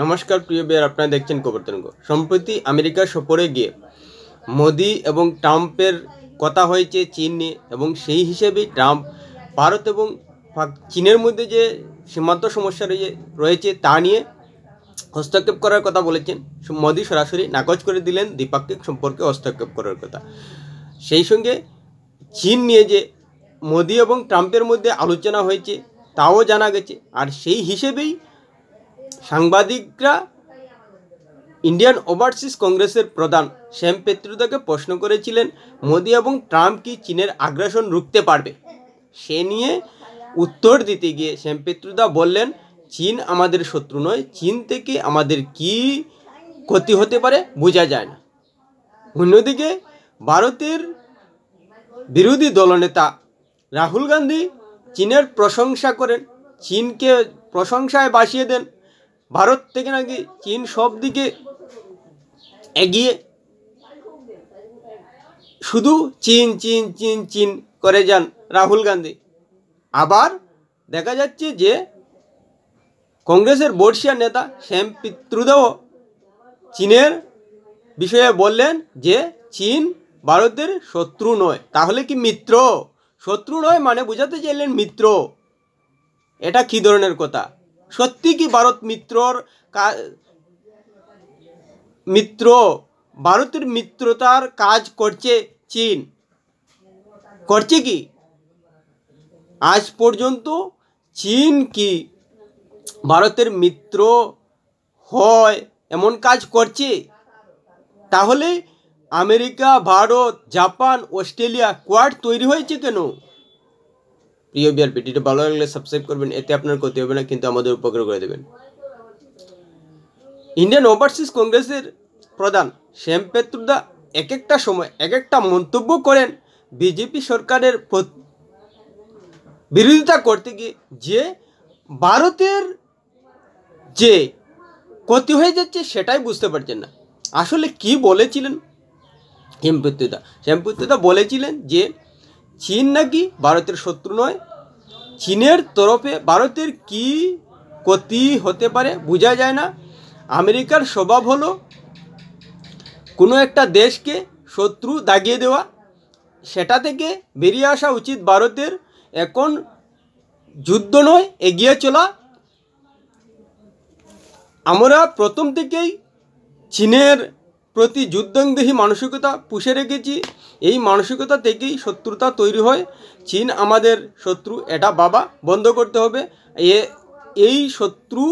নমস্কার প্রিয় বেয়ার, আপনারা দেখছেন খবর তরঙ্গ। সম্প্রতি আমেরিকা সফরে গিয়ে মোদি এবং ট্রাম্পের কথা হয়েছে চীন নিয়ে, এবং সেই হিসেবেই ট্রাম্প ভারত এবং চীনের মধ্যে যে সীমান্ত সমস্যা রয়েছে তা নিয়ে হস্তক্ষেপ করার কথা বলেছেন। মোদি সরাসরি নাকচ করে দিলেন দ্বিপাক্ষিক সম্পর্কে হস্তক্ষেপ করার কথা। সেই সঙ্গে চীন নিয়ে যে মোদি এবং ট্রাম্পের মধ্যে আলোচনা হয়েছে তাও জানা গেছে। আর সেই হিসেবেই সাংবাদিকরা ইন্ডিয়ান ওভারসিজ কংগ্রেসের প্রধান শ্যাম পেত্রুদাকে প্রশ্ন করেছিলেন, মোদি এবং ট্রাম্প কি চীনের আগ্রাসন রুখতে পারবে? সে নিয়ে উত্তর দিতে গিয়ে শ্যাম পেত্রুদা বললেন, চীন আমাদের শত্রু নয়, চীন থেকে আমাদের কি ক্ষতি হতে পারে বোঝা যায় না। অন্যদিকে ভারতের বিরোধী দলনেতা রাহুল গান্ধী চীনের প্রশংসা করেন, চীনকে প্রশংসায় ভাসিয়ে দেন। ভারত থেকে নাকি চীন সব দিকে এগিয়ে, শুধু চীন চীন চীন চীন করে যান রাহুল গান্ধী। আবার দেখা যাচ্ছে যে কংগ্রেসের বর্ষীয় নেতা শ্যাম পেত্রুদাও চীনের বিষয়ে বললেন যে চীন ভারতের শত্রু নয়। তাহলে কি মিত্র? শত্রু নয় মানে বোঝাতে চাইলেন মিত্র। এটা কি ধরনের কথা? সত্যি কি ভারত মিত্র? ভারতের মিত্রতার কাজ করছে চীন? করছে কি? আজ পর্যন্ত চীন কি ভারতের মিত্র হয় এমন কাজ করছে? তাহলে America, Bharat, Japan, Australia quad তৈরি হয়েছে কেন? প্রিয় বিয়ার, ভিডিওটা ভালো লাগলে সাবস্ক্রাইব করবেন, এতে আপনার ক্ষতি হবে না, কিন্তু আমাদের উপকার করে দেবেন। ইন্ডিয়ান ওভারসিজ কংগ্রেসের প্রধান শ্যাম পেত্রুদা এক একটা সময় এক একটা মন্তব্য করেন বিজেপি সরকারের বিরোধিতা করতে গিয়ে, যে ভারতের যে ক্ষতি হয়ে যাচ্ছে সেটাই বুঝতে পারছেন না। আসলে কি বলেছিলেন শ্যাম পেত্রুদা? শ্যাম পেত্রুদা বলেছিলেন যে চীন নাকি ভারতের শত্রু নয়, চীনের তরফে ভারতের কি ক্ষতি হতে পারে বোঝা যায় না। আমেরিকার স্বভাব হলো কোনো একটা দেশকে শত্রু দাগিয়ে দেওয়া, সেটা থেকে বেরিয়ে আসা উচিত ভারতের। এখন যুদ্ধ নয়, এগিয়ে চলা। আমরা প্রথম থেকেই চীনের প্রতি যুদ্ধংদেহী মানসিকতা পুষে রেখেছি। এই মানসিকতা থেকেই শত্রুতা তৈরি হয়। চীন আমাদের শত্রু, এটা বাবা বন্ধ করতে হবে। এই শত্রু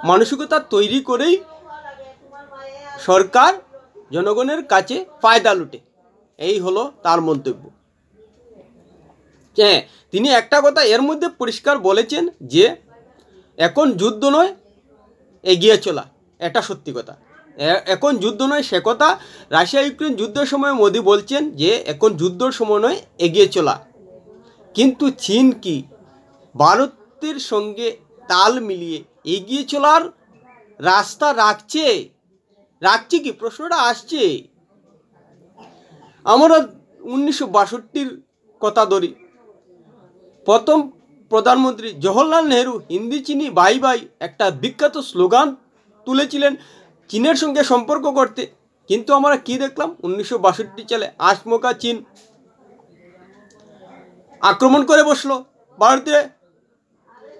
মানসিকতা তৈরি করেই সরকার জনগণের কাছে ফায়দা লুটে। এই হলো তার মন্তব্য। হ্যাঁ, তিনি একটা কথা এর মধ্যে পরিষ্কার বলেছেন যে এখন যুদ্ধ নয়, এগিয়ে চলা। এটা সত্যি কথা। এখন যুদ্ধ নয়, সে কথা রাশিয়া ইউক্রেন যুদ্ধের সময় মোদি বলছেন যে এখন যুদ্ধের সময় নয়, এগিয়ে চলা। কিন্তু চীন কি ভারতের সঙ্গে তাল মিলিয়ে এগিয়ে চলার রাস্তা রাখছে কি? প্রশ্নটা আসছে। আমরা 1962 কথা ধরি। প্রথম প্রধানমন্ত্রী জওহরলাল নেহরু হিন্দি চিনি বাই বাই একটা বিখ্যাত স্লোগান তুলেছিলেন চীনের সঙ্গে সম্পর্ক করতে। কিন্তু আমরা কি দেখলাম? 1962 সালে আচমকা চীন আক্রমণ করে বসলো ভারতে।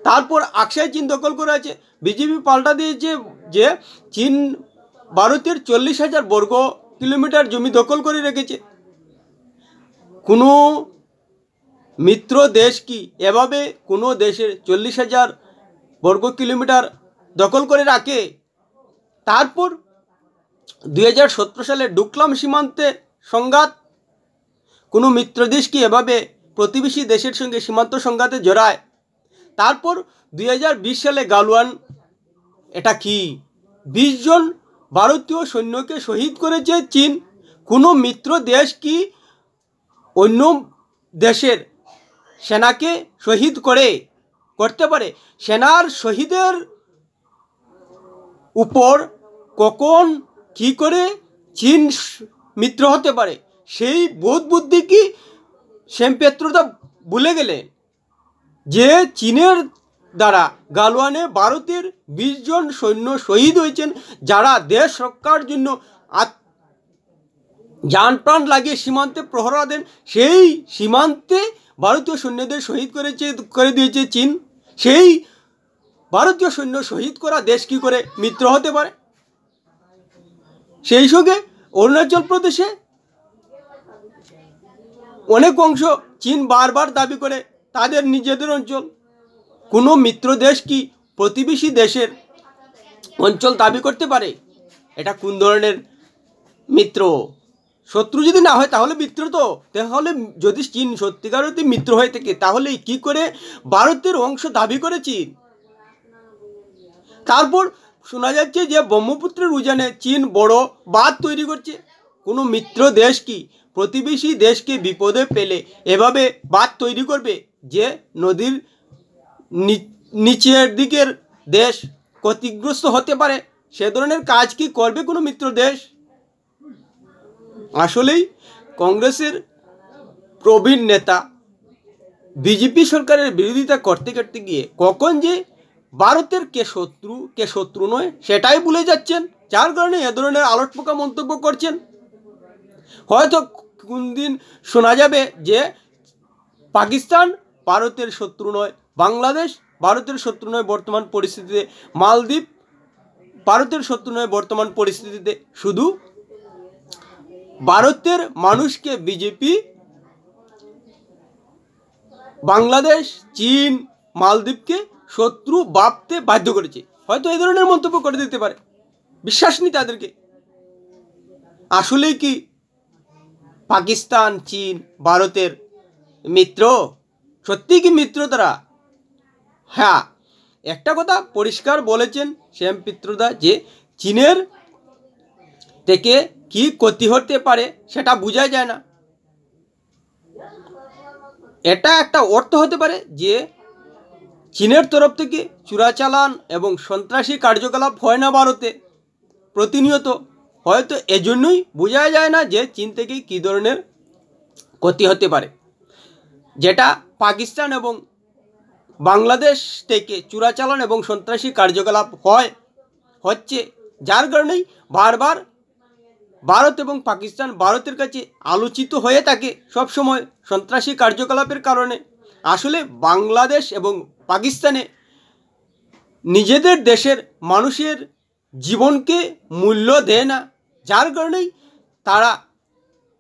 তারপর আকসাই চীন দখল করে আছে। বিজেপি পাল্টা দিয়েছে যে চীন ভারতের 40,000 বর্গ কিলোমিটার জমি দখল করে রেখেছে। কোনো মিত্র দেশ কি এভাবে কোনো দেশের 40,000 বর্গ কিলোমিটার দখল করে রাখে? তারপর 2017 সালে ডুকলাম সীমান্তে সংঘাত। কোনো মিত্র দেশ কি এভাবে প্রতিবেশী দেশের সঙ্গে সীমান্ত সংঘাতে জড়ায়? তারপর 2020 সালে গালওয়ান। এটা কি? 20 জন ভারতীয় সৈন্যকে শহীদ করেছে চীন। কোনো মিত্র দেশ কি অন্য দেশের সেনাকে শহীদ করতে পারে? সেনার শহীদের উপর কখন কি করে চীন মিত্র হতে পারে? সেই বোধ বুদ্ধি কি শ্যাম পেত্রুদা ভুলে গেলেন যে চীনের দ্বারা গালওয়ানে ভারতের 20 জন সৈন্য শহীদ হয়েছেন, যারা দেশ রক্ষার জন্য জান প্রাণ লাগিয়ে সীমান্তে প্রহরা দেন। সেই সীমান্তে ভারতীয় সৈন্যদের শহীদ করে দিয়েছে চীন। সেই ভারতীয় সৈন্য শহীদ করা দেশ কি করে মিত্র হতে পারে? সেই সঙ্গে অরুণাচল প্রদেশে অনেক অংশ চীন বারবার দাবি করে তাদের নিজেদের অঞ্চল। কোনো মিত্র দেশ কি প্রতিবেশী দেশের অঞ্চল দাবি করতে পারে? এটা কোন ধরনের মিত্র? শত্রু যদি না হয় তাহলে মিত্র তো। তাহলে যদি চীন সত্যিকার অর্থে মিত্র হয়ে থাকে তাহলে কি করে ভারতের অংশ দাবি করে চীন? তারপর শোনা যাচ্ছে যে ব্রহ্মপুত্রের উজানে চীন বড় বাঁধ তৈরি করছে। কোনো মিত্র দেশ কি প্রতিবেশী দেশকে বিপদে পেলে এভাবে বাঁধ তৈরি করবে যে নদীর নিচের দিকের দেশ ক্ষতিগ্রস্ত হতে পারে? সে ধরনের কাজ কি করবে কোনো মিত্র দেশ? আসলেই কংগ্রেসের প্রবীণ নেতা বিজেপি সরকারের বিরোধিতা করতে করতে গিয়ে কখন যে ভারতের কে শত্রু নয় সেটাই ভুলে যাচ্ছেন, যার কারণে এ ধরনের আলোটপোকা মন্তব্য করছেন। হয়তো কোন দিন শোনা যাবে যে পাকিস্তান ভারতের শত্রু নয়, বাংলাদেশ ভারতের শত্রু নয় বর্তমান পরিস্থিতিতে, মালদ্বীপ ভারতের শত্রু নয় বর্তমান পরিস্থিতিতে। শুধু ভারতের মানুষকে বিজেপি বাংলাদেশ, চীন, মালদ্বীপকে শত্রু ভাবতে বাধ্য করেছে। হয়তো এই ধরনের মন্তব্য করে দিতে পারে, বিশ্বাস নেই তাদেরকে। আসলেই কি পাকিস্তান, চীন ভারতের মিত্র? সত্যিই কি মিত্র তারা? হ্যাঁ, একটা কথা পরিষ্কার বলেছেন শ্যাম পিত্রদা যে চীনের থেকে কি ক্ষতি হতে পারে সেটা বোঝা যায় না। এটা একটা অর্থ হতে পারে যে চীনের তরফ থেকে চোরাচালান এবং সন্ত্রাসী কার্যকলাপ হয় না ভারতে প্রতিনিয়ত। হয়তো এজন্যই বোঝা যায় না যে চীন থেকে কী ধরনের ক্ষতি হতে পারে। যেটা পাকিস্তান এবং বাংলাদেশ থেকে চোরাচালান এবং সন্ত্রাসী কার্যকলাপ হচ্ছে, যার কারণেই বারবার ভারত এবং পাকিস্তান ভারতের কাছে আলোচিত হয়ে থাকে সবসময় সন্ত্রাসী কার্যকলাপের কারণে। আসলে বাংলাদেশ এবং পাকিস্তানে নিজেদের দেশের মানুষের জীবনকে মূল্য দেয় না, যার কারণেই তারা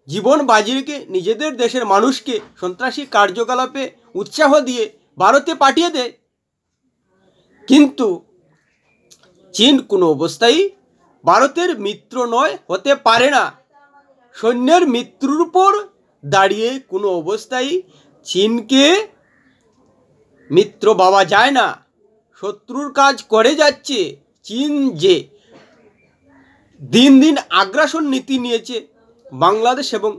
জীবন বাজি রেখে নিজেদের দেশের মানুষকে সন্ত্রাসী কার্যকলাপে উৎসাহ দিয়ে ভারতে পাঠিয়ে দেয়। কিন্তু চীন কোনো অবস্থায় ভারতের মিত্র নয়, হতে পারে না। সৈন্যের মৃত্যুর উপর দাঁড়িয়ে কোনো অবস্থায় চীনকে মিত্র ভাবা যায় না। শত্রুর কাজ করে যাচ্ছে চীন, যে দিন দিন আগ্রাসন নীতি নিয়েছে, বাংলাদেশ এবং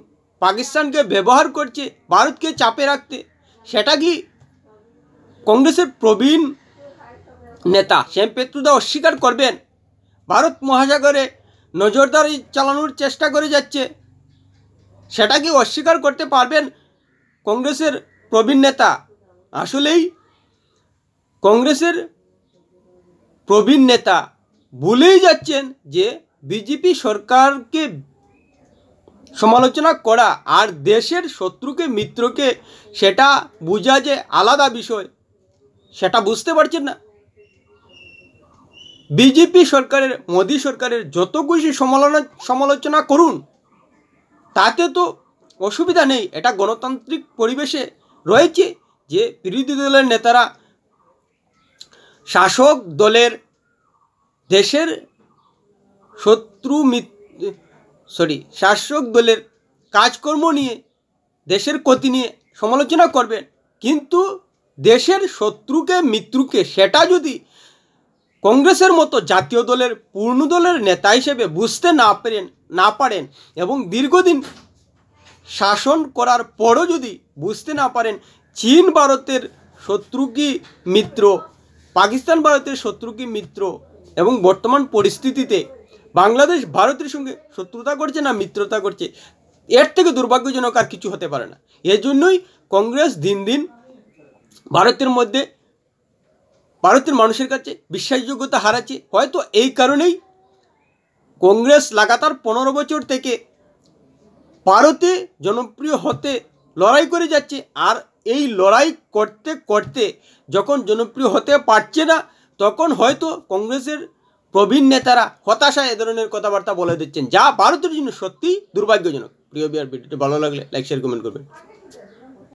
পাকিস্তানকে ব্যবহার করছে ভারতকে চাপে রাখতে। সেটা কি কংগ্রেসের প্রবীণ নেতা শ্যাম পেত্রুদা অস্বীকার করবেন? ভারত মহাসাগরে নজরদারি চালানোর চেষ্টা করে যাচ্ছে, সেটা কি অস্বীকার করতে পারবেন কংগ্রেসের প্রবীণ নেতা? আসলেই কংগ্রেসের প্রবীণ নেতা ভুলেই যাচ্ছেন যে বিজেপি সরকারকে সমালোচনা করা আর দেশের শত্রুকে মিত্রকে সেটা বোঝা যে আলাদা বিষয়, সেটা বুঝতে পারছেন না। বিজেপি সরকারের, মোদী সরকারের যত খুশি সমালোচনা করুন, তাতে তো অসুবিধা নেই। এটা গণতান্ত্রিক পরিবেশে রয়েছে যে বিরোধী দলের নেতারা শাসক দলের দেশের শাসক দলের কাজকর্ম নিয়ে, দেশের ক্ষতি নিয়ে সমালোচনা করবেন। কিন্তু দেশের শত্রুকে মিত্রকে সেটা যদি কংগ্রেসের মতো জাতীয় দলের পূর্ণ দলের নেতা হিসেবে বুঝতে না পারেন এবং দীর্ঘদিন শাসন করার পরও যদি বুঝতে না পারেন চীন ভারতের শত্রু কি মিত্র, পাকিস্তান ভারতের শত্রু কি মিত্র, এবং বর্তমান পরিস্থিতিতে বাংলাদেশ ভারতের সঙ্গে শত্রুতা করছে না মিত্রতা করছে, এর থেকে দুর্ভাগ্যজনক আর কিছু হতে পারে না। এজন্যই কংগ্রেস দিন দিন ভারতের মধ্যে ভারতের মানুষের কাছে বিশ্বাসযোগ্যতা হারাচ্ছে। হয়তো এই কারণেই কংগ্রেস লাগাতার 15 বছর থেকে ভারতে জনপ্রিয় হতে লড়াই করে যাচ্ছে। আর এই লড়াই করতে করতে যখন জনপ্রিয় হতে পারছে না, তখন হয়তো কংগ্রেসের প্রবীণ নেতারা হতাশায় এ ধরনের কথাবার্তা বলে দিচ্ছেন, যা ভারতের জন্য সত্যিই দুর্ভাগ্যজনক। প্রিয় বিহার, ভিডিওটি ভালো লাগলে লাইক শেয়ার কমেন্ট করবেন।